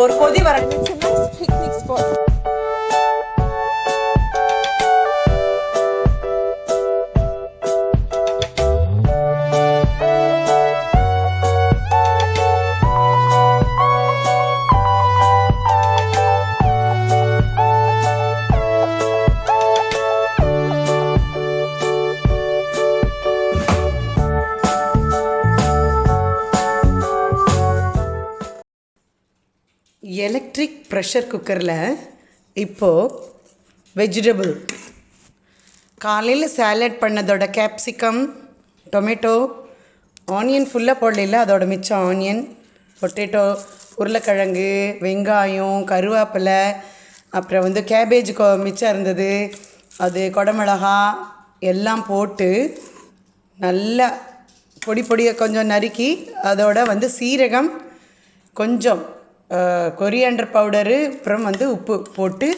ஒரு கொதி வரணும். Picnic spot. எலக்ட்ரிக் ப்ரெஷர் குக்கரில் இப்போது வெஜிடபிள் காலையில் சாலட் பண்ணதோட கேப்சிகம், டொமேட்டோ, ஆனியன் ஃபுல்லாக போடல, அதோட மிச்சம் ஆனியன், பொட்டேட்டோ, உருளைக்கிழங்கு, வெங்காயம், கருவேப்பிலை, அப்புறம் கேபேஜ் மிச்சம் இருந்தது, அது கொடமிளகா எல்லாம் போட்டு நல்லா பொடியை கொஞ்சம் நறுக்கி அதோட சீரகம், கொஞ்சம் கொரியாண்டர் பவுடரு, அப்புறம் உப்பு போட்டு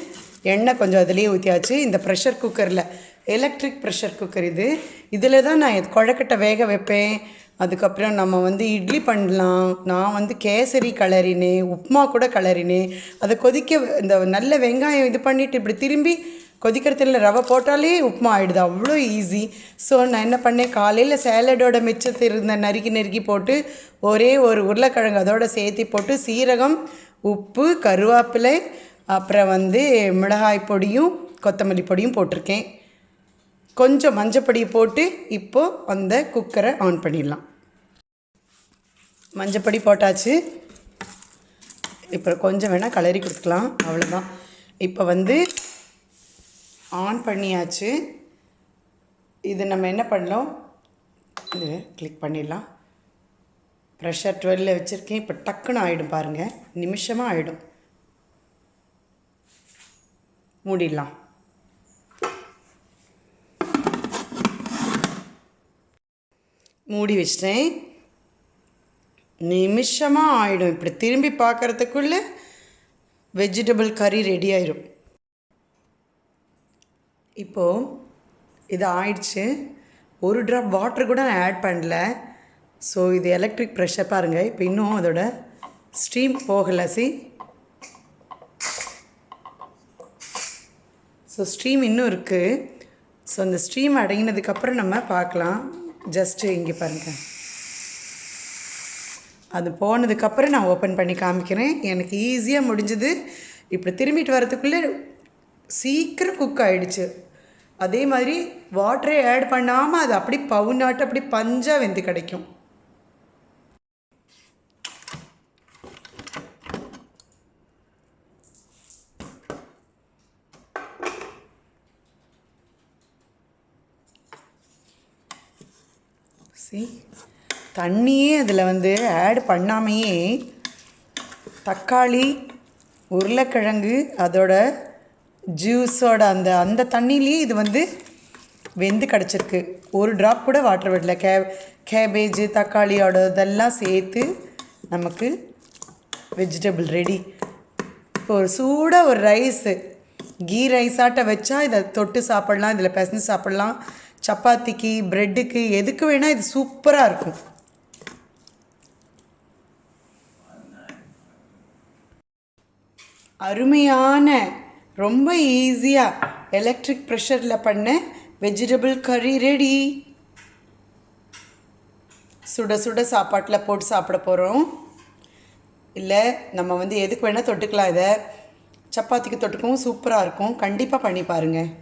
எண்ணெய் கொஞ்சம் அதிலேயே ஊற்றியாச்சு. இந்த ப்ரெஷர் குக்கரில், எலக்ட்ரிக் ப்ரெஷர் குக்கர் இதில் தான் நான் குழக்கட்டை வேக வைப்பேன். அதுக்கப்புறம் நம்ம இட்லி பண்ணலாம். நான் கேசரி கிளறினேன், உப்புமா கூட கிளறினேன். அதை கொதிக்க இந்த நல்ல வெங்காயம் இது பண்ணிவிட்டு இப்படி திரும்பி கொதிக்கிறதுல ரவை போட்டாலே உப்புமா ஆகிடுது, அவ்வளோ ஈஸி. ஸோ நான் என்ன பண்ணேன், காலையில் சேலடோட மிச்சத்தை இருந்த நறுக்கி போட்டு ஒரே ஒரு உருளைக்கிழங்கு அதோட சேர்த்து போட்டு சீரகம், உப்பு, கருவேப்பிலை, அப்புறம் மிளகாய் பொடியும் கொத்தமல்லி பொடியும் போட்டிருக்கேன். கொஞ்சம் மஞ்சப்பொடி போட்டு இப்போது அந்த குக்கரை ஆன் பண்ணிடலாம். மஞ்சப்பொடி போட்டாச்சு. இப்போ கொஞ்சம் வேணால் கலரி கொடுத்துக்கலாம், அவ்வளோதான். இப்போ ஆன் பண்ணியாச்சு. இது நம்ம என்ன பண்ணலாம், இது கிளிக் பண்ணிடலாம். ப்ரெஷர் 12 வச்சுருக்கேன். இப்போ டக்குன்னு ஆகிடும் பாருங்கள், நிமிஷமாக ஆகிடும். மூடிடலாம். மூடி வச்சிட்டேன். நிமிஷமாக ஆகிடும். இப்படி திரும்பி பார்க்குறதுக்குள்ளே வெஜிடபிள் கறி ரெடி ஆயிடும். இப்போது இது ஆயிடுச்சு. ஒரு ட்ராப் வாட்டர் கூட நான் ஆட் பண்ணல. ஸோ இது எலக்ட்ரிக் ப்ரெஷர் பாருங்கள். இப்போ இன்னும் அதோட ஸ்டீம் போகலை. ஸோ ஸ்டீம் இன்னும் இருக்குது. ஸோ அந்த ஸ்டீம் அடங்கினதுக்கப்புறம் நம்ம பார்க்கலாம். ஜஸ்ட்டு இங்கே பாருங்கள், அது போனதுக்கப்புறம் நான் ஓப்பன் பண்ணி காமிக்கிறேன். எனக்கு ஈஸியாக முடிஞ்சுது. இப்படி திரும்பிட்டு வரதுக்குள்ளே சீக்கிரம் குக் ஆகிடுச்சு. அதே மாதிரி வாட்டரே ஆட் பண்ணாமல் அது அப்படி பவுனாட்டு அப்படி பஞ்சாக வெந்து கிடைக்கும். தண்ணியே அதில் ஆட் பண்ணாமையே தக்காளி, உருளைக்கிழங்கு அதோட ஜூஸோட அந்த தண்ணியிலேயே இது வெந்து கிடச்சிருக்கு. ஒரு ட்ராப் கூட வாட்டர் விடல. கேபேஜு, தக்காளியோட இதெல்லாம் சேர்த்து நமக்கு வெஜிடபிள் ரெடி. இப்போ ஒரு சூடாக ஒரு ரைஸு, கீ ரைஸாட்ட வச்சா இதை தொட்டு சாப்பிட்லாம், இதில் பிசைஞ்சு சாப்பிட்லாம். சப்பாத்திக்கு, ப்ரெட்டுக்கு, எதுக்கு வேணால் இது சூப்பராக இருக்கும். அருமையான, ரொம்ப ஈஸியாக எலக்ட்ரிக் ப்ரெஷரில் பண்ண வெஜிடபிள் கறி ரெடி. சுட சுட சாப்பாட்டில் போட்டு சாப்பிட போகிறோம். இல்லை நம்ம எதுக்கு வேணால் தொட்டுக்கலாம். இதை சப்பாத்திக்கு தொட்டுக்கவும் சூப்பராக இருக்கும். கண்டிப்பாக பண்ணி பாருங்கள்.